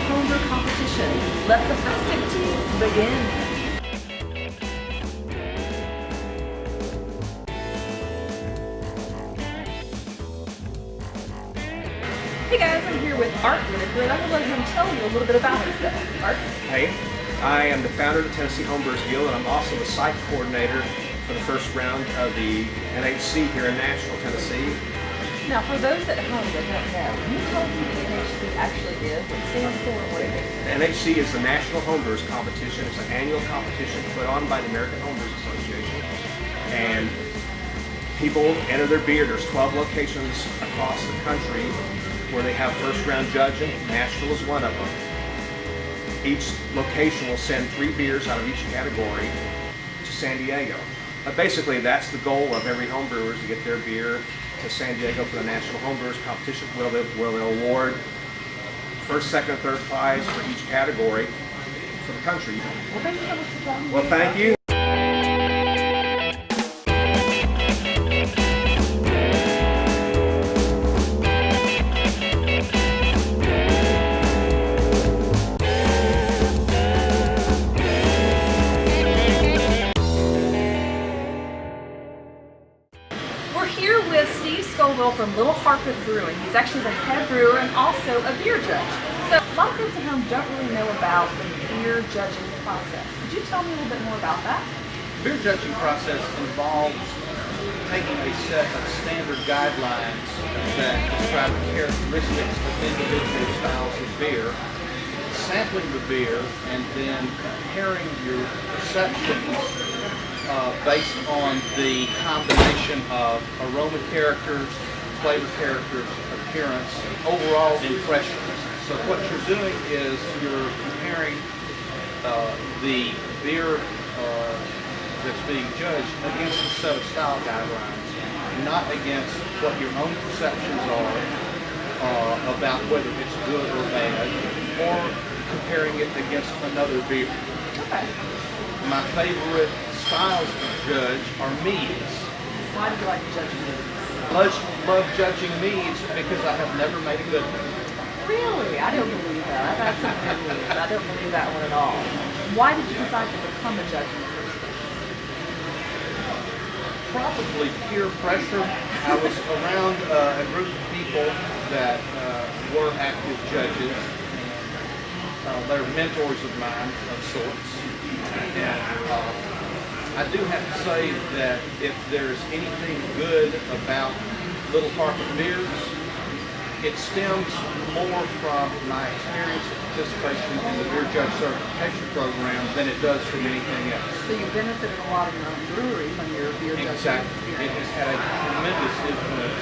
Homebrew Competition. Let the festivities begin. Hey guys, I'm here with Art Whitaker, and I'm going to let him tell you a little bit about himself. Art? Hey, I am the founder of the Tennessee Homebrewers Guild, and I'm also the site coordinator for the first round of the NHC here in Nashville, Tennessee. Now, for those at home that don't know, can you tell us what the NHC actually is, what it stands for, and what it is? The NHC is the National Homebrewers Competition. It's an annual competition put on by the American Homebrewers Association. And people enter their beer. There's 12 locations across the country where they have first round judging. Nashville is one of them. Each location will send 3 beers out of each category to San Diego. But basically, that's the goal of every homebrewer, is to get their beer to San Diego for the National Homebrewers Competition, where they'll award first, second, and third prize for each category for the country. Well, thank you so much for talking. Well, thank you. We're here with Steve Scoville from Little Harpeth Brewing. He's actually the head brewer and also a beer judge. So a lot of folks at home don't really know about the beer judging process. Could you tell me a little bit more about that? The beer judging process involves taking a set of standard guidelines that describe the characteristics of individual styles of beer, sampling the beer, and then comparing your perceptions based on the combination of aroma characters, flavor characters, appearance, overall impressions. So what you're doing is you're comparing the beer that's being judged against a set of style guidelines, not against what your own perceptions are about whether it's good or bad, or comparing it against another beer. Okay. My favorite styles to judge are meads. Why do you like judging meads? Love judging meads because I have never made a good one. Really? I don't believe that. I've had some good meads. I don't believe that one at all. Why did you decide to become a judge in the first place? Probably peer pressure. I was around a group of people that were active judges. They're mentors of mine of sorts. And I do have to say that if there's anything good about Little Harpeth beers, it stems more from my experience of participation in the Beer Judge Certification Program than it does from anything else. So you benefited a lot in your own brewery from your beer judging Exactly. It experience. has had a tremendous influence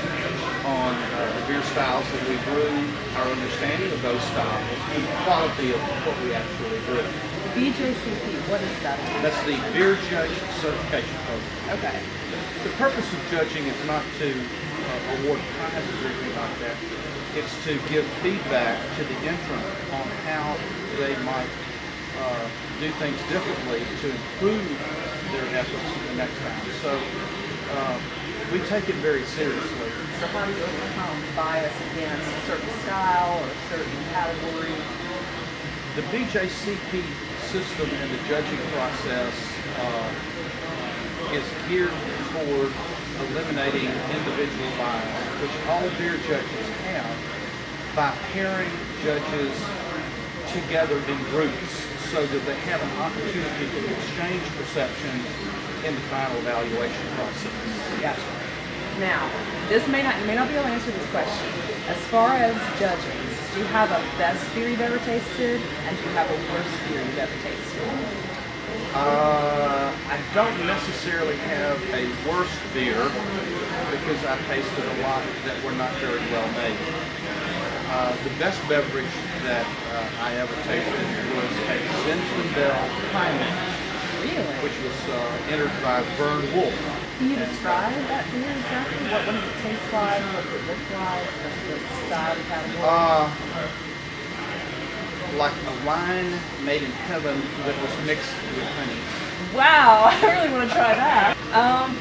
on the beer styles that we brew, our understanding of those styles, and the quality of what we actually brew. BJCP, what is that? That's the Beer Judge Certification Program. Okay. The purpose of judging is not to award prizes or anything like that. It's to give feedback to the entrant on how they might do things differently to improve their efforts the next time. So we take it very seriously. So how do you overcome bias against a certain style or a certain category? The BJCP system and the judging process is geared toward eliminating individual bias, which all beer judges have, by pairing judges together in groups so that they have an opportunity to exchange perceptions in the final evaluation process. Gotcha. Now, you may not be able to answer this question. As far as judging, do you have a best beer you've ever tasted, and do you have a worst beer you've ever tasted? I don't necessarily have a worst beer because I've tasted a lot that were not very well made. The best beverage that I ever tasted was a Zinfandel Pine, Really? which was entered by Vern Wolf. Can you describe that beer exactly? What does it taste like? What does it look like? What's the style category? Like a wine made in heaven that was mixed with honey. Wow, I really want to try that.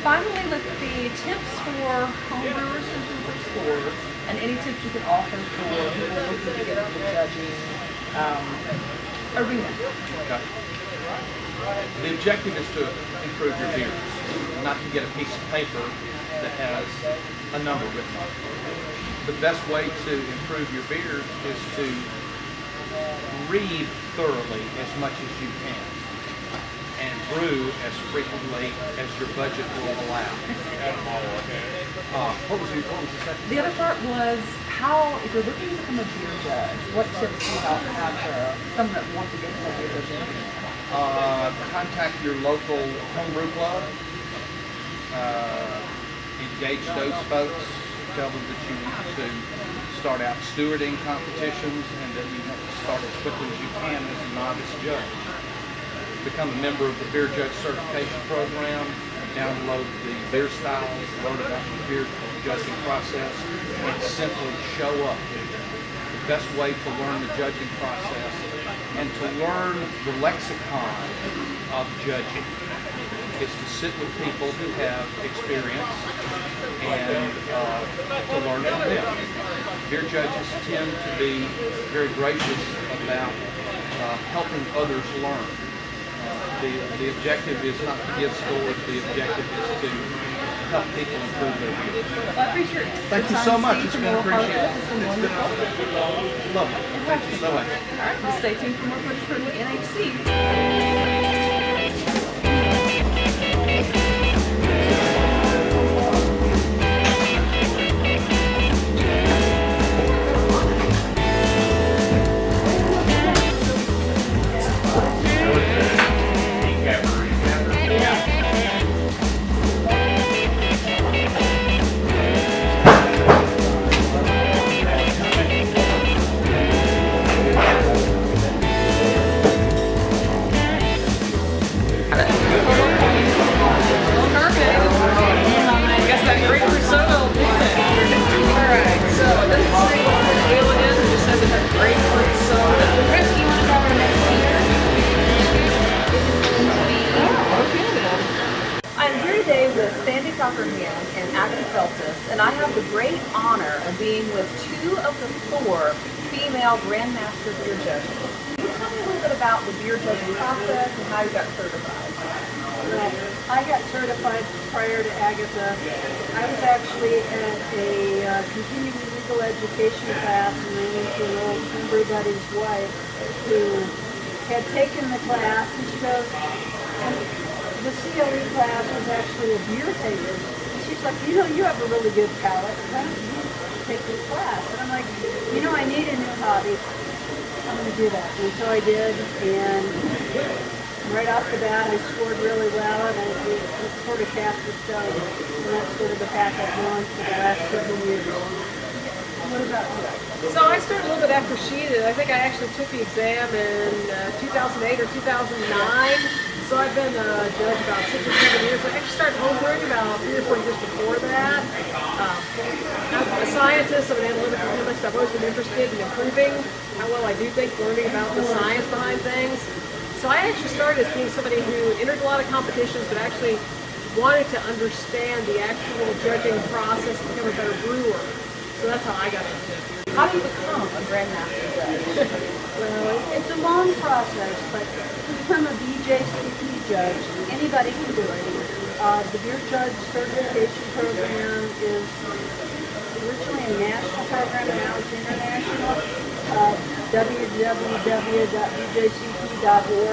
Finally, let's see, tips for homebrewers and for stores, and any tips you could offer for people looking to get into judging arena. Okay. The objective is to improve your beers, not to get a piece of paper that has a number written on it. The best way to improve your beers is to read thoroughly as much as you can and brew as frequently as your budget will allow. What was the second? The other part was how, if you're looking to become a beer judge, what tips do you have for someone that wants to get into a beer judging? Contact your local homebrew club. Engage those folks. Tell them that you want to start out stewarding competitions and that you want to start as quickly as you can as a novice judge. Become a member of the Beer Judge Certification Program, download the beer styles, learn about the beer judging process, and simply show up. The best way to learn the judging process and to learn the lexicon of judging is to sit with people who have experience and to learn from them. Beer judges tend to be very gracious about helping others learn. The objective is not to give scores, the objective is to help people improve their beer. Well, I appreciate it. Thank you so much. It's been appreciated. It's been lovely. Thank you so much. All right, well, stay tuned for more footage from the NHC. And I have the great honor of being with 2 of the 4 female Grandmaster beer judges. Can you tell me a little bit about the beer judging process and how you got certified? Well, I got certified prior to Agatha. I was actually at a continuing legal education class, and I went to an old homebrew buddy's wife who had taken the class, and she goes, the CLE class was actually a beer taster. She's like, you know, you have a really good palate. Why don't you take this class? And I'm like, you know, I need a new hobby. I'm going to do that. And so I did. And right off the bat, I scored really well. And it sort of cast the stone. And that's sort of the path I've gone for the last several years. What about you? So I started a little bit after she did. I think I actually took the exam in 2008 or 2009. So I've been a judge about 6 or 7 years. I actually started homebrewing about 3 or 4 years before that. I'm a scientist, I'm an analytical chemist. I've always been interested in improving how well I do things, learning about the science behind things. So I actually started as being somebody who entered a lot of competitions, but actually wanted to understand the actual judging process to become a better brewer. So that's how I got into it. How do you become a Grandmaster judge? Well, it's a long process, but to become a BJCP judge, anybody can do it. The Beer Judge Certification Program is originally a national program, and now it's international. www.bjcp.org.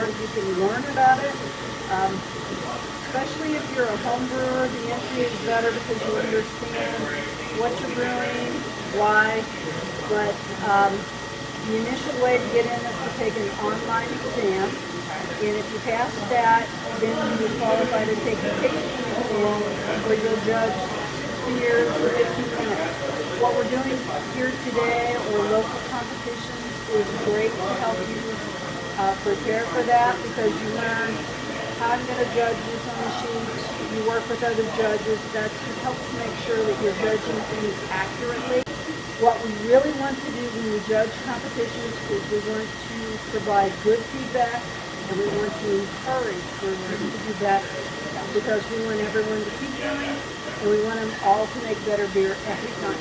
You can learn about it. Especially if you're a home brewer, the entry is better because you understand what you're brewing, why. But the initial way to get in is to take an online exam, and if you pass that, then you qualify to take a tasting exam where you'll judge 60 beers for 15 minutes. What we're doing here today, or local competitions, is great to help you prepare for that, because you learn how to get a judge who's on the sheet. You work with other judges. That helps make sure that you're judging things accurately. What we really want to do when we judge competitions is we want to provide good feedback, and we want to encourage brewers to do better, because we want everyone to keep doing, and we want them all to make better beer every time.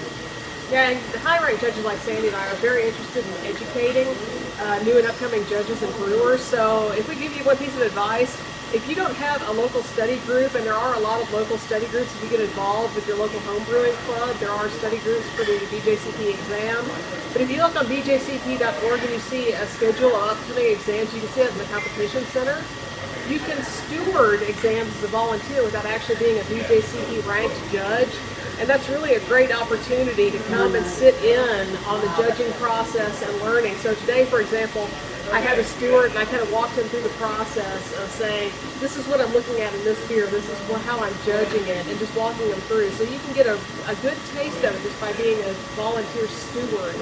Yeah, and the high-ranked judges like Sandy and I are very interested in educating new and upcoming judges and brewers. So if we give you one piece of advice, if you don't have a local study group, and there are a lot of local study groups, if you get involved with your local homebrewing club, there are study groups for the BJCP exam. But if you look on bjcp.org and you see a schedule of upcoming exams, you can see it in the competition center. You can steward exams as a volunteer without actually being a BJCP ranked judge. And that's really a great opportunity to come and sit in on the judging process and learning. So today, for example, I had a steward and I kind of walked him through the process of saying, this is what I'm looking at in this beer, this is how I'm judging it, and just walking them through. So you can get a good taste of it just by being a volunteer steward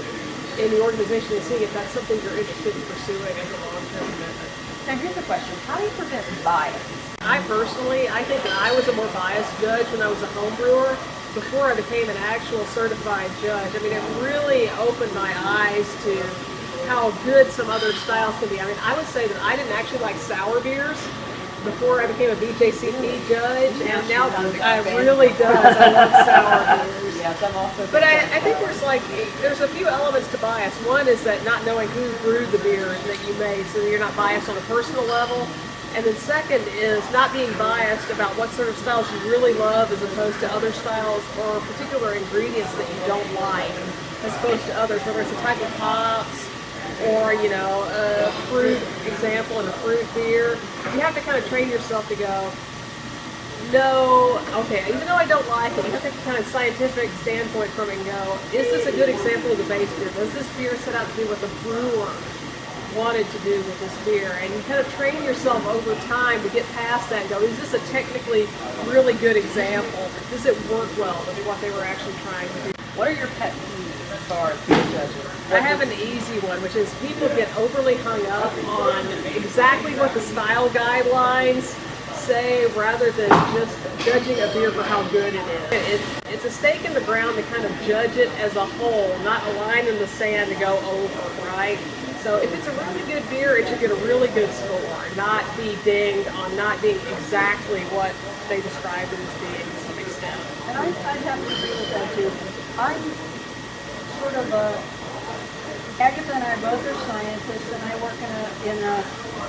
in the organization and seeing if that's something you're interested in pursuing as a long-term commitment. Now here's the question, how do you prevent bias? I think that I was a more biased judge when I was a home brewer before I became an actual certified judge. I mean, it really opened my eyes to how good some other styles can be. I mean, I would say that I didn't actually like sour beers before I became a BJCP judge, and now I really does. I love sour beers. Yes, I'm also. But I think there's a few elements to bias. One is that not knowing who brewed the beer that you made, so that you're not biased on a personal level. And then second is not being biased about what sort of styles you really love as opposed to other styles or particular ingredients that you don't like as opposed to others, whether it's a type of hops or, a fruit example in a fruit beer. You have to kind of train yourself to go, no, okay, even though I don't like it, you have to take a kind of scientific standpoint from it and go, is this a good example of the base beer? Does this beer set out to do what the brewer wanted to do with this beer? And you kind of train yourself over time to get past that and go, is this a technically really good example? Does it work well with what they were actually trying to do? What are your pet peeves as far as beer judges? I have an easy one, which is people get overly hung up on exactly what the style guidelines say rather than just judging a beer for how good it is. It's a stake in the ground to kind of judge it as a whole, not a line in the sand to go over, right? So if it's a really good beer, it should get a really good score, not be dinged on not being exactly what they described it as being to some extent. And I'd have to agree with that too. I'm sort of Agatha and I both are scientists, and I work in a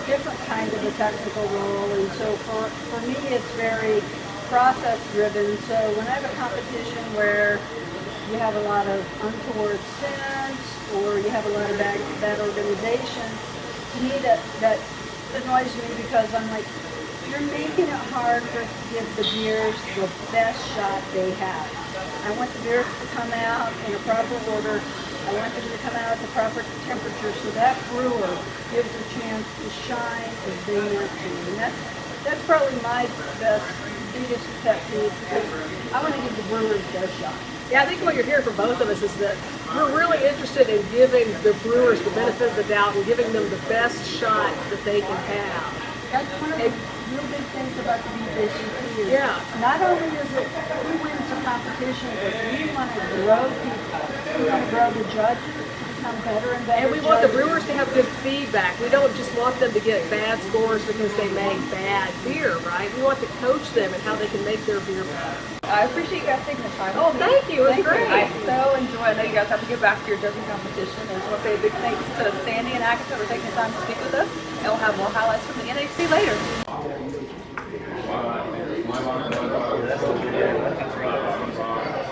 different kind of a technical role, and so for me it's very process driven. So when I have a competition where you have a lot of untoward scents or you have a lot of bad organization, to me that annoys me because I'm like, you're making it hard for us to give the beers the best shot they have. I want the beers to come out in a proper order. I want them to come out at the proper temperature so that brewer gives a chance to shine as they want to. And that's probably my biggest pet peeve, because I want to give the brewers their shot. Yeah, I think what you're hearing from both of us is that we're really interested in giving the brewers the benefit of the doubt and giving them the best shot that they can have. That's one of the real big things about the BJCP. Yeah. Not only is it who wins the competition, but we want to grow people. We want to grow the judges to become better and better. And we want the judges. brewers to have good feedback. We don't just want them to get bad scores because they make bad beer, right? We want to coach them and how they can make their beer better. I appreciate you guys taking the time. Oh, thank you. It was great. I so enjoy. I know you guys have to get back to your judging competition. I just want to say a big thanks to Sandy and Agatha for taking the time to speak with us. And we'll have more highlights from the NHC later.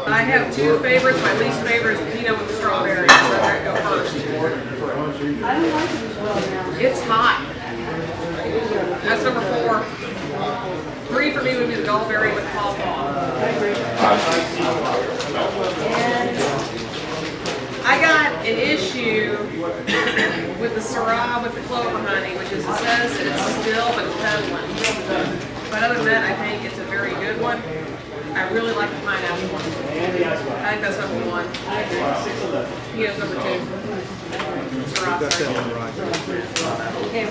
I have two favorites. My least favorite is Pinot with strawberries. So I'd go first. I don't like it as well now. It's hot. That's number 4. 3 for me would be the Gulberry with pawpaw. And I got an issue with the Syrah with the clover honey, which is, it says that it's still, but it's peddling. But other than that, I think it's a very good one. I really like the pineapple one. I think that's number 1. Pinot's number 2. Syrah's second. okay,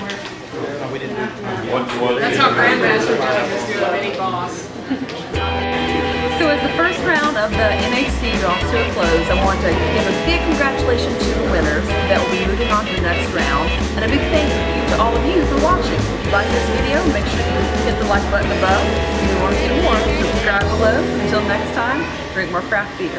That's how Grandmaster does this to a mini boss. So as the first round of the NHC draws to a close, I want to give a big congratulations to the winners that will be moving on to the next round, and a big thank you to all of you for watching. If you like this video, make sure you hit the like button above. If you want to see more, subscribe below. Until next time, drink more craft beer.